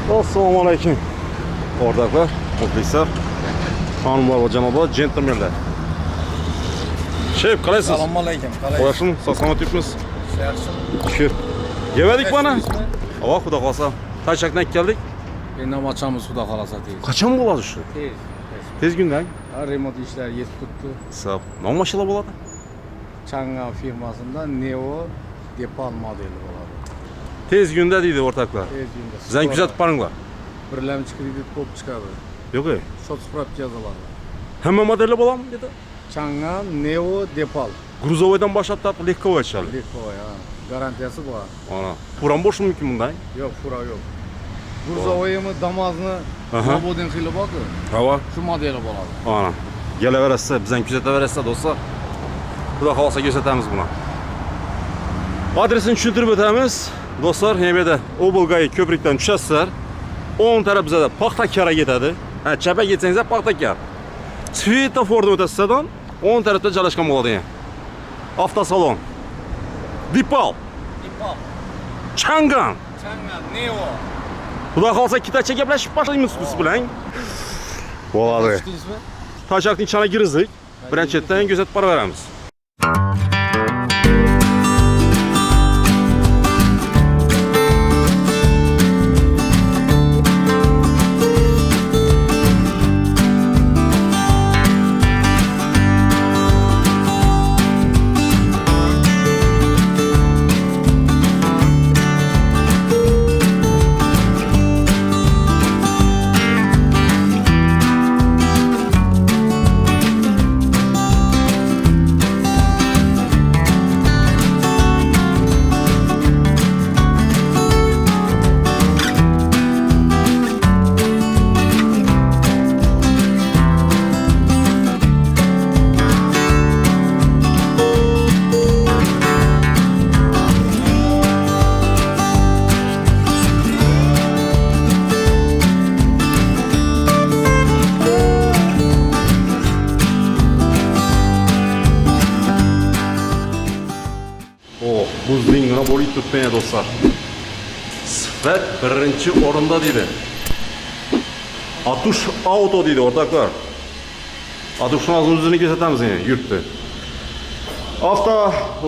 Assalomu alaykum. O'rtoqlar, muxlislar, xonimlar va janoblar, gentlemenlar. Shef, qalaysiz? Assalomu alaykum. Qo'yasizmi? Sog'-salomat yuribmiz. Yaxshi. Shukr. Yemedik mana. Ava, xudo xolsa. Tashakdan keldik. Endi ochamiz xudo xolasa tez. Qachon bo'ladi shu? Tez kundan. Remont ishlari yetib turibdi. Hisob. Nima mashina bo'ladi? Chang'an firmasida Neo Depal modeli bo'ladi. Tez kunda deydi o'rtoqlar. Tez kunda. Sizdan kuzatib boringlar. Birlamchi kredit ko'p chiqadi. Yo'q-ey. Shot spravka yoziladi. Hamma modellar bo'ladimi dedi? Chang'an Neo Depal. Gruzovoydan boshlab tortib lekkovoy chiqadi. Lekkovoy, ha. Garantiyasi bor. Ana. Furam bo'lishi mumkin bundan? Yo'q, fura yo'q. Gruzovoymi Damozni Moboden xili borku. Hava. Shu modeli bo'ladi. Ana. Kelaverasiz, bizdan kuzataverasiz do'stlar. Xudo xolsa ko'rsatamiz buni. Adresini tushuntirib o'tamiz. Do'stlar, ham yerda Obolgay ko'prikdan tushasizlar. O'ng taraf bizda Paxtakar ketadi. Ha, chapga ketsangiz Paxtakar. Svetofordan o'tasizdan o'ng tarafda joylashgan bo'ladi. Avtosalon. Depal. Chang'an. Chang'an Neo. Xudo xolsa kitacha gaplashib boshlaymiz siz bilan. Bo'ladi. Tashakning ichine girdik. Birinchidan kuzatib boraveramiz. Buzlingina bo'lib turibdi do'stlar. Sifat birinchi o'rinda deydi. Atush Auto deydi o'rtoqlar. Atushning o'zini ko'rsatamiz endi yurtda. Avto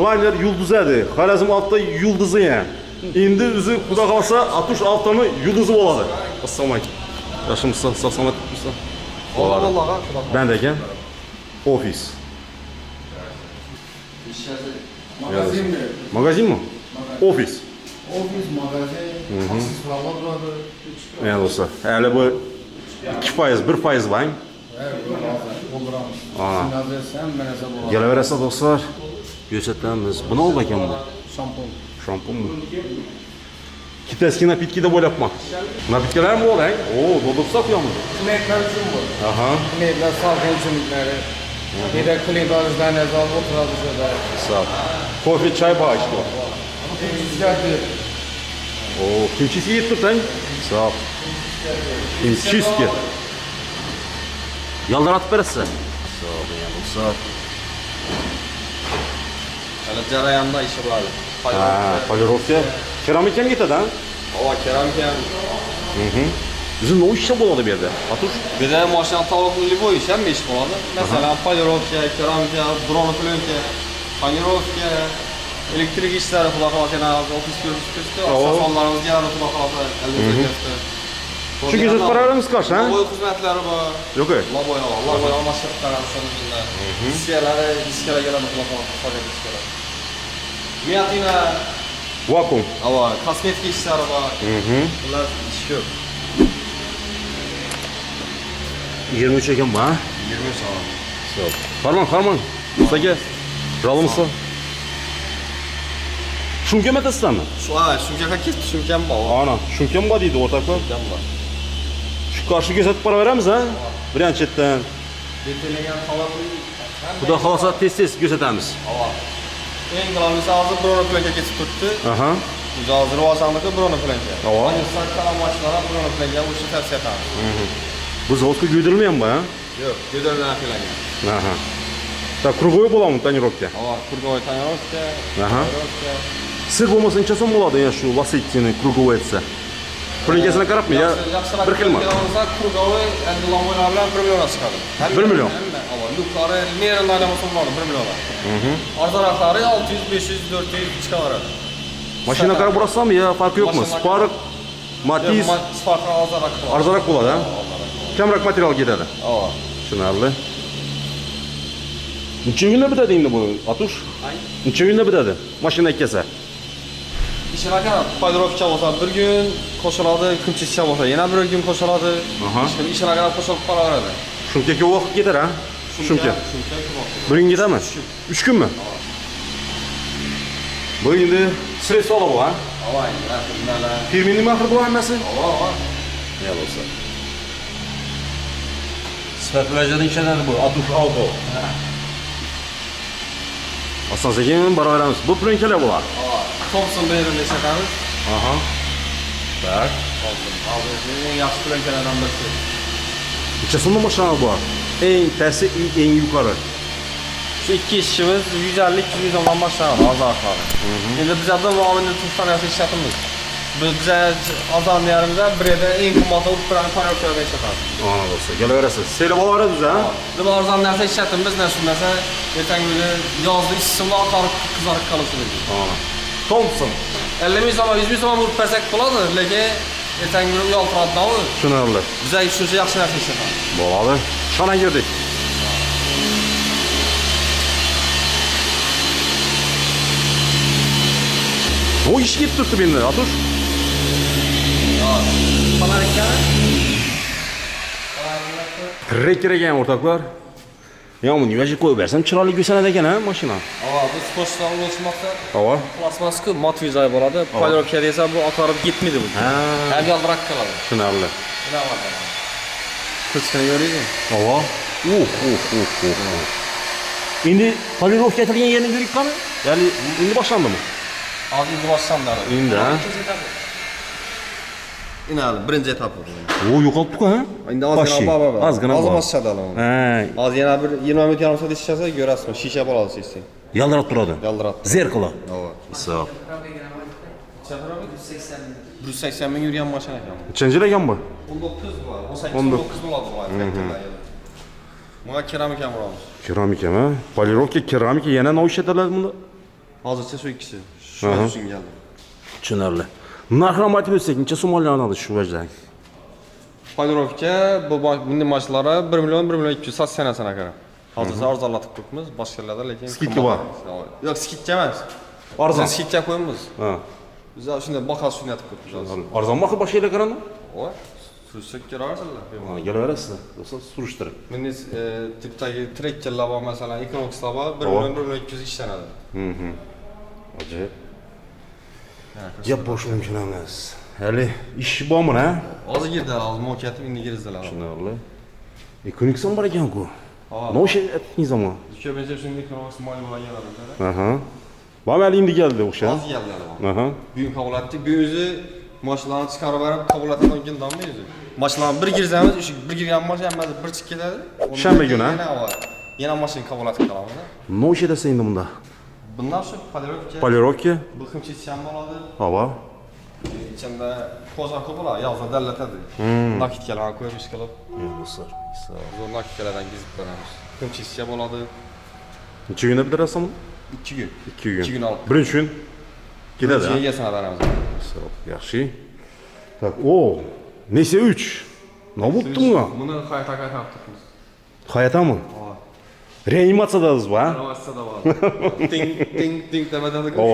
layner yulduzadi. Xorazm avto yulduzi ham. Endi o'zi xudo xolsa Atush Autoning yulduzi bo'ladi. Assalomu alaykum. Yaxshimisiz? Sog'-salomat turibsiz? Allohga Ben de ekan. Ofis. Magazin mi? Magazin mi? Ofis. Ofis, magazin, aksesuarlar bo'ladi. Yani do'stlar, hali bu 2%, 1% var. Oldiramiz. Ana. Nazarsan, menasa bo'ladi. Kelaverasiz do'stlar. Ko'rsatamiz. Buni oldi ekan bu. Shampun. Shampun mu? Kitayskiy napitkida bo'lyapman. Napitkalar mi bo'ladi? Oo, do'stlar saqlayapmiz. Klientlar uchun bu. Aha. Klientlar salqin ichimliklari. Yedek klient olishdan azal o'tiradi shunda. Sağ ol. Kofe, çay bağ işte o. Temizliklarni Oo, kimçisi yettir sen. Sağ ol. Kimçiski. Yaldır atıp verirse. Sağ ol yanım, sağ ol. Hala jarayonda ishi bor. Ha, polirovka. Keramika mi getirdi ha? Ova keramika. Bizim ne o işe buladı bir yerde? Atuş. Bir de mashina tavukli bu ish ham ish bo'ladi. Masalan, polirovka, keramika, bronoplenka, panirovka, elektrik ishlari xudo xolasa yana ofis ko'rsatishdi. Asosonlarimizga yana xudo xolasa albatta ketdi. Şu gözet paralarımız kaç ha? Loboy xizmatlari bor. Yok öyle. Loboy almashtirib qarashimizda. Diskalar keladi xudo xolasa, foyda diskalar. Miyatina Vakum. ava kosmetik ishlari bor. Bular ish ko'p. 23 ekan bu ha? 20 soat. Sağ ol. Farman. Ustaga. Ralımsa. Şunka metasizmi? Shunga ketdi, shunkam bor. Ana, şunka mı deydi o'rtoqlar? Shunkam bor. Şu qarshi ko'rsatib boraveramiz ha? Birinchidan. Betilgan tovoqli. Xudo xolasa tez ko'rsatamiz. Ava. Eng qulay hozir bronoplenka ketib turibdi. Aha. O'zi hozir rivojlanmoqda bronoplenka. Ava. Sakkalar mashinalar bronoplenka o'sha tavsiya etamiz. Bu zavodga kuydirilmagan bu ha? Yo'q, go'daldan qilingan. Aha. Так, круговой bo'ladimi tonirovka? Ava, krugovoy tonirovka. Aha. Sir bo'lmasa necha so'm bo'ladi ya shu Lasetti'ni krugovay etsa? Plyonkasigini qarabmi ya? Yaxshiroq Bir xilmi? olsa, krugovoy endi lampolar bilan 1 million chiqadi. 1 million. Avval luklari merenlardan bo'lsa 1 million. Arzonroqlari 600, 500, 400 chiqaveradi. Mashina qarab borasizmi ya? Farqi yo'qmi? Spark, Matiz Sparkdan arzonroq bo'ladi. arzonroq bo'ladi, ha? Kamroq material ketadi. Ava. Tushunarli. Necha kunda bitadi endi bu atush? Necha kunda bitadi? Mashina ikkasi. İşine kadar paydorovka olsa bir gün koşuladı, kımçışça olsa yine bir gün koşuladı. Aha. İşine kadar koşulup para verdi. Shunchaki vaqt ketar, ha? Shuncha. Bir kun ketadimi? 3 kunmi? Bu endi sredstvo bu, ha? Avay, rahimlar. Firmening mahri bu hammasi? Ava. Ya bo'lsa. Sifatlanishdan ishlanadi bu atush auto. Aslan sekin baraveramiz. Bu plyonkalar bular. Thompson berildi şakarız. Aha. Tak. Thompson. Abi en yaxshi plyonkalardan birisi. Necha so'mdan boshlanadi bu? Eng pasti, eng yuqori. Şu iki işimiz 150-200 ondan başlanadi azarları. Endi biz adam muavinli tursdan yaxshi ishlatamiz. Bize azamlarımıza birede en kımmatı olup bir paylaşıyorda işletar. Ana bo'lsa, kelaverasiz. Seylab olaveradi ha? Biz arzan narsa işletim biz ne sürmese geçen günü yazdı işsimle akarıp kızarıp kalışı dedi. Ana. Thompson. 50 bin zaman 100 bin zaman vurup persek buladı. Leki geçen günü uyaltıradı da o. Tushunarli. Bize üçüncü yaxşı narsa işletar. Bo'ladi. Qana girdik. O iş ketib turibdi endi, atush. Kanar ekan. Trekker ekan o'rtoqlar. Ya buni yo'lga qo'yib bersam chiroyli ko'rsanadi ekan, ha, mashina. Ava biz pochtadan o'lchmoqda. Ava. Plasmasku motvizay bo'ladi. Paydorovka desa bu oqarib ketmaydi bu. Ha. Ham yaldiroq qoladi. Tushunarli. Nima bor? Kuchkina yo'raydi. Ava. Endi polirovka etilgan yerni ko'rik qani? Ya'ni endi boshlandimi? Hozir endi boshlanadi. Endi, ha. İnal birinci etap bu. O yo'qolibdi-ku, ha? Endi ozgina bor. Ozgina Hozir bor. boshladi ana. Ha, Hozir yana bir 20 minut yarim soat ishlatsa ko'rasizmi? Shisha bo'ladi sesing. yaldirab turadi. Yaldirab. Zerkalo. Ava. Hisob. 180 ming yurgan mashina ekan. Nechanchi yil ekan bu? 19 var. 18 19 19 bo'ladi bu. Bunga keramika ham uramiz. Keramikami? Polirovka, keramika yana nima ishlatiladi bunda? Hozircha shu ikkisi. Shu Aha. uchun keldim. Tushunarli. Narxini aytib o'tsak, necha so'm olinadi shu vajdan? Paydorovka bu bunday mashinalar 1 million 1 million 200 sot sanasına qarab. Hozircha arzonlatib qo'yibmiz, boshqa yerlarda lekin Skidka bor. Yo'q, skidka emas. Arzon. Biz skidka qo'yamiz. Ha. Biz shunday bahos shunday qilib qo'yibmiz. Arzonmi boshqa yerga qarandi? Voy. Surishib ko'rasizlar. Ha, kelaverasizlar. Do'stlar, surishtirib. Meniz tipdagi trekkerlar bor, masalan, Equinox'lar bor, 1 million 1 million 200 ishlanadi. Ajoyib. Gap boshlash mumkin emas. Hali ish bormi, ha? Hozir girdi, hozir mokiyatib endi girizdilar. Tushunarli. Ekonixon bor ekan-ku. Ha. No'sha aytdingiz zamon. Ko'pincha shunday Equinox ma'lumotlar keladi. Aha. Ba'mali endi keldi o'sha. Hozir keldilar. Aha. Bugun qabul etdik. Bu o'zi mashinalarni chiqarib berib qabul etadigan o'yindanmi o'zi? Mashinalarni bir girzamiz, o'sha bir girgan mashina bir chiqib ketadi. Shanba kuni, ha? Yana mashina qabul etib qolamiz. No'sha desa endi bunda. Bundan shu polirovka, Polirovka, bu ximchisi ham bo'ladi. havo. İçində qoza qo'plar, yozda dallatadi. Nakitkalarni qo'yib ish qilib, Do'stlar, zo'r nakitkalardan gizib beramiz. Ximchisi bo'ladi. necha kunda bitirasizmi? 2 kun. 2 kun. 2 kun olib. Birinchi kun ketadi. Egasini beramiz. Hisob yaxshi. Tak, o, Nese 3. Nima bo'pti bunga? Buni qayta tutamiz. Hayatami? Reanimatsiyadasiz bu, ha? Ravasida bor. Ting ting ting demadan O,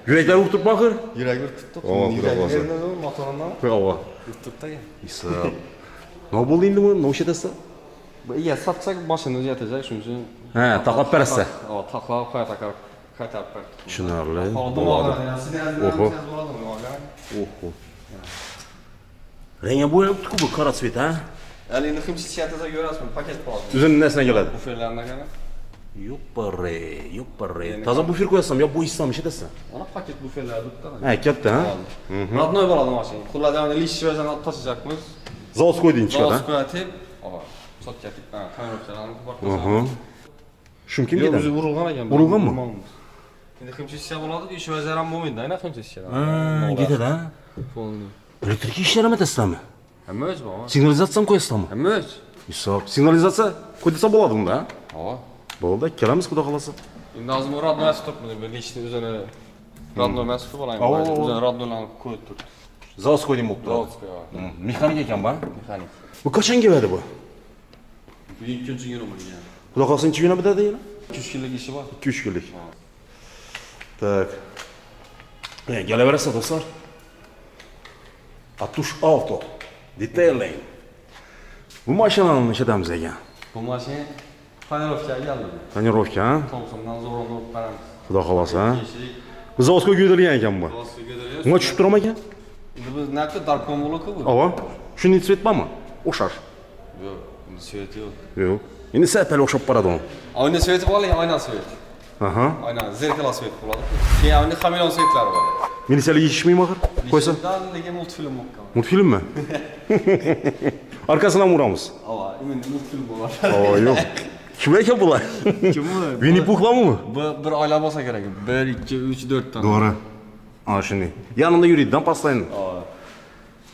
yuraklar urib turibmi axir? Yuragini tutdi. O, Yuragini motoridan Havo. tutdi. Hisob. Nima bo'ldi endi bu? Nima ishlatasiz? Bu iya satsak mashina o'zgartirsak, shuning uchun. Ha, taqlab berasiz. O, taqlab qayta berdi. Tushunarli. Bo'ladi. Oho. Oho. Rengi bo'yabdi-ku bu qora tsvet, ha? Endi ximchi siyatida ko'rasizmi? Paket bor. O'zini narsadan keladi. Buferlarga qarab. Yo'q-pare. Toza bufer qo'yasizmi yo bo'yisizmi ishlatasiz? Mana paket buferlar bitta. Ha, katta, ha? Родной bo'ladi mashina. Xullas, lish version olib tashlayapmiz. Zavod qo'yding chiqadi, ha? Zavod qo'yatib, sotkatib, kamerotlarni bor Aha. Shum kim Yo'q, dedi? o'zi urilgan ekan. Urilganmi? Endi ximchi siya bo'ladi, ish version ham bo'lmaydi, aynan ximchi siya. Ha, ketadi, ha? Elektrik işlemi testlemi. Hamma o'z baba. Signalizatsiya mı koyasizmi? Hamma o'z. Hisob. Signalizatsiya koydisa bo'ladi unda. Hava. Bo'ldi, kelamiz xudo xolasa. Endi hozir radno turibmiz. Bir nechta o'zini radno mas'ul bo'laymi. Avo. O'zini radnolarni qo'yib turibdi. Заводской deyim bo'libdi. Zavodskiy. Mexanik ekan bu. Mexanik. Bu qachon keladi bu? Bu ikkinchi yil bo'lgan. Xudo xolasa necha kuni bitadi yana? 3 kunlik ishi bor. 2-3 kunlik. Так. Gelaverasizlar do'stlar. Atush Auto Detailing. Bu mashinani ishlatamiz ekan. Bu mashina tonirovkaga keldi. Tonirovka, ha? Thompsondan zo'rg'on qarang. Xudo xolasa, ha? Bu zavodga go'ydirilgan ekan bu. Bunga tushib turami ekan? Endi biz naqd darkon bloki bu. Ava. Shuni svetmi? O'xshash. Yo'q, endi svet yo'q. Yo'q. Endi sapal o'xshab boradi u. Oyna sveti bor, lekin oyna svet. Aha. Oyna zerkala svet bo'ladi. Keyin endi xameleon svetlari bor. Milisiyalik yetishmaymi axir? Qo'ysa. Lekin multfilm bo'lgan. Multfilmmi? Arkasidan uramiz. Ava, endi multfilm bo'ladi. Ava, yo'q. Kim ekan bular? Kim bu? Winnie Pooh'larmi? Bu bir oila bo'lsa kerak. 1, 2, 3, 4 ta. Doğru. Ana shunday. Yanında yuriydidan pastlayın. Ava.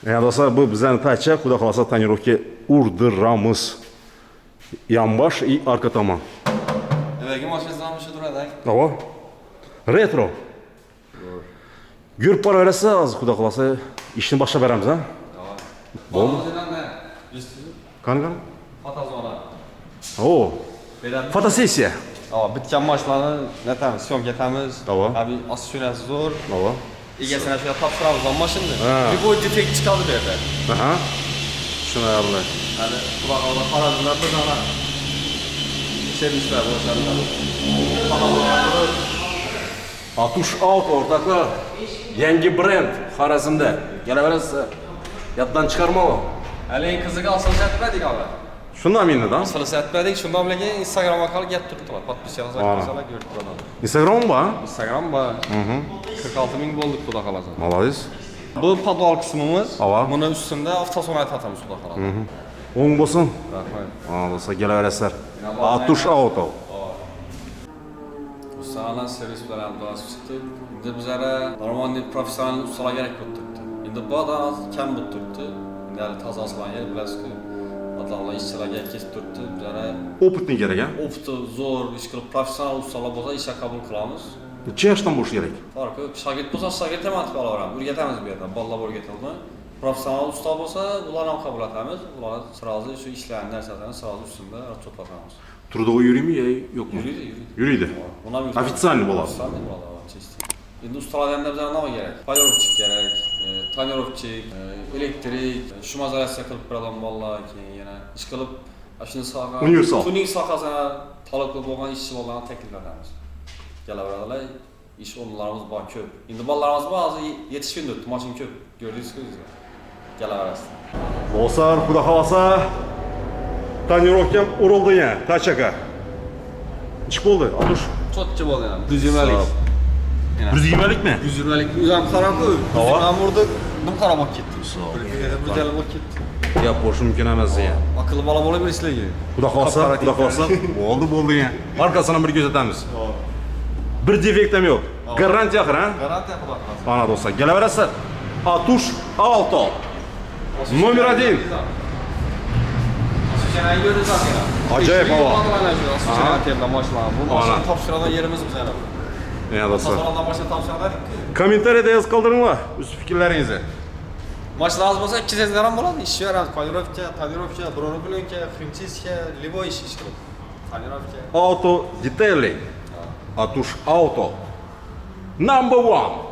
Yani dostlar bu bizden taçça Xudo xolasa tonirovka urdiramiz. Yanbash и arka tomon. Evvelki mashinasından bir şey duradi. Ava. Retro. Yurib boraversa, hozir Xudo xolasa ishni boshlab beramiz, ha? Bo'ldi. Qani? Fotozona. Oo. Fotosessiya. Ava, bitgan mashinalarni netamiz, syomka etamiz. Ava. Abi assurasi zo'r. Ava. Egasini shuga topshiramiz on mashinani. Ha. Любой defekt chiqadi bu yerda. Aha. Tushunarli. Hadi quloqqa qaradilar biz ana. Servislar boshladi. Atush Auto o'rtoqlar. Yangi brend Xorazmda. Kelaverasizlar. Yoddan chiqarma o. Haligi qiziga asosiy aytmadik abi. Shundan mendan. Asosiy aytmadik, shundan bilan Instagram orqali gap turibdilar. Podpisyasiz qilsalar ko'rib turadi. Instagram bor? Instagram bor. 46 ming bo'ldi xudo xolasa. Молодец. Bu podval qismimiz. Ava. Buni ustida avtosona aytamiz xudo xolasa. O'ng bo'lsin. Rahmat. Mana bo'lsa kelaverasizlar. Atush Auto. Ustalardan servis bilan duosi chiqdi. Endi bizlara normalniy professional ustalar kerak bo'lib turibdi. Endi bu odam kam bo'lib turibdi. Endi hali toza osmonga bilasizku. Adamlar ishchilarga kesib turibdi. Bizlara Opitni kerak, ha? opti zo'r ish qilib professional ustalar bo'lsa ishga qabul qilamiz. Necha yoshdan bo'lishi kerak? Farqi shogird bo'lsa shogird ham atib olaveramiz. O'rgatamiz bu yerda. Bolalar o'rgatildi. Professional usta bo'lsa, ularni ham qabul etamiz. Ular sразу shu ishlarni narsalarini sразу ustida to'platamiz. Trudovый yuriymi yo'qmi? Yuriydi. Yuriydi. Официальный bo'ladi. Ofitsialniy bo'ladi, чисто. Endi ustalardan bizga nima kerak? Polirovchik kerak, tonirovchik, elektrik, shumazalatsiya qilib beradigan bolalar, keyin yana ish qilib, shuni soha, Universal. tuning sohasida taalluqli bo'lgan ishchi bolalarni taklif etamiz. Kelaveradilar, ish o'rinlarimiz bor ko'p. Endi bolalarimiz bor, hozir yetishib ketdi, mashina ko'p. Ko'rdingizku siz. Kelaverasiz. Dostlar, Xudo xolasa tonirovkam urildi ya, tachaka. Ish bo'ldi, Atush. Cho'tchi bo'ldi ham. 120lik. 120likmi? 120lik o'zim qarab-ku. Ava. Ham urdik, bum qarab olib ketdi. Bir jala bo'lib ketdi. Gap bo'lishi mumkin emas ya. Aqlli bola bo'lib sizlarga. Xudo xolasa bo'ldi ya. Markasini bir ko'rsatamiz. Bir defekt ham yo'q. Garantiya axir, ha? Garantiya xudo xolasa. Mana do'stlar, kelaverasizlar. Atush Auto. Номер 1. Ajoyib havo. Bu mashina topshiradigan yerimiz biz yana. Ya do'stlar. Salondan mashina topshirdik. Kommentariyada yozib qoldiringlar o'z fikrlaringizni. Mashinamiz bo'lsa 200 dirham bo'ladi. Ish beramiz. Tonirovka, bronoplenka, химчистка, любой ish qilib. Tonirovka. Auto Detailing. Atush Auto. Number 1.